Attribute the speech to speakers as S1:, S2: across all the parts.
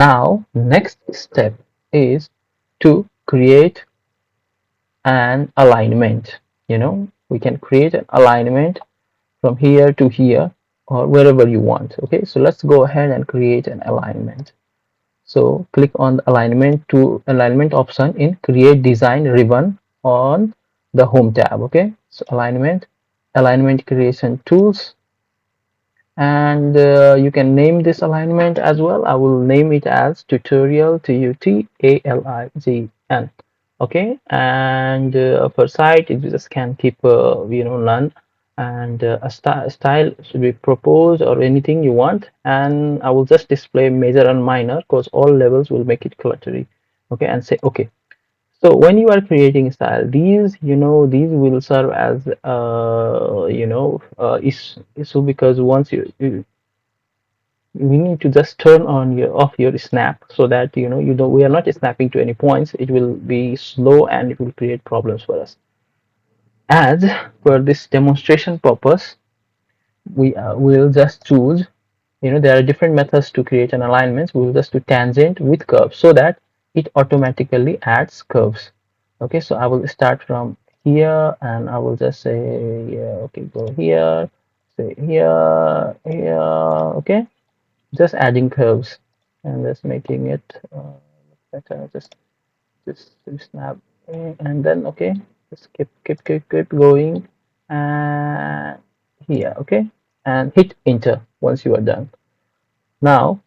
S1: Now next step is to create an alignment. We can create an alignment from here to here or wherever you want. Okay, so let's go ahead and create an alignment. So click on the alignment option in create design ribbon on the home tab. Okay, so alignment creation tools, and you can name this alignment as well. I will name it as tutorial TUTALIGN. Okay, and for site you just can keep none, and style should be proposed or anything you want, and I will just display major and minor because all levels will make it cluttery. Okay, and say okay. So when you are creating style, these will serve as issue, because once we need to just turn on off your snap, so that we are not snapping to any points. It will be slow and it will create problems for us. As for this demonstration purpose, we will just choose, there are different methods to create an alignment. We will just do tangent with curve, so that it automatically adds curves. Okay, so I will start from here and I will just say, yeah, okay, go here, say here, here. Okay, just adding curves and just making it better. Just snap, and then okay, just keep going, and here. Okay, and hit enter once you are done. Now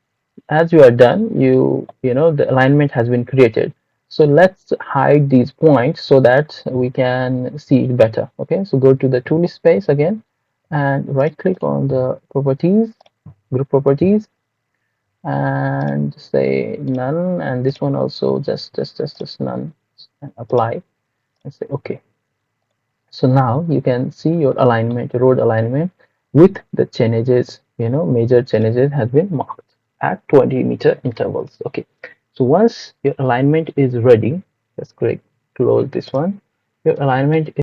S1: as you are done, the alignment has been created. So let's hide these points so that we can see it better. Okay, so go to the tool space again and right click on the properties, group properties, and say none, and this one also just none, and apply and say okay. So now you can see your alignment, road alignment, with the changes, major changes has been marked at 20-meter intervals. Okay, so once your alignment is ready, let's click close this one. Your alignment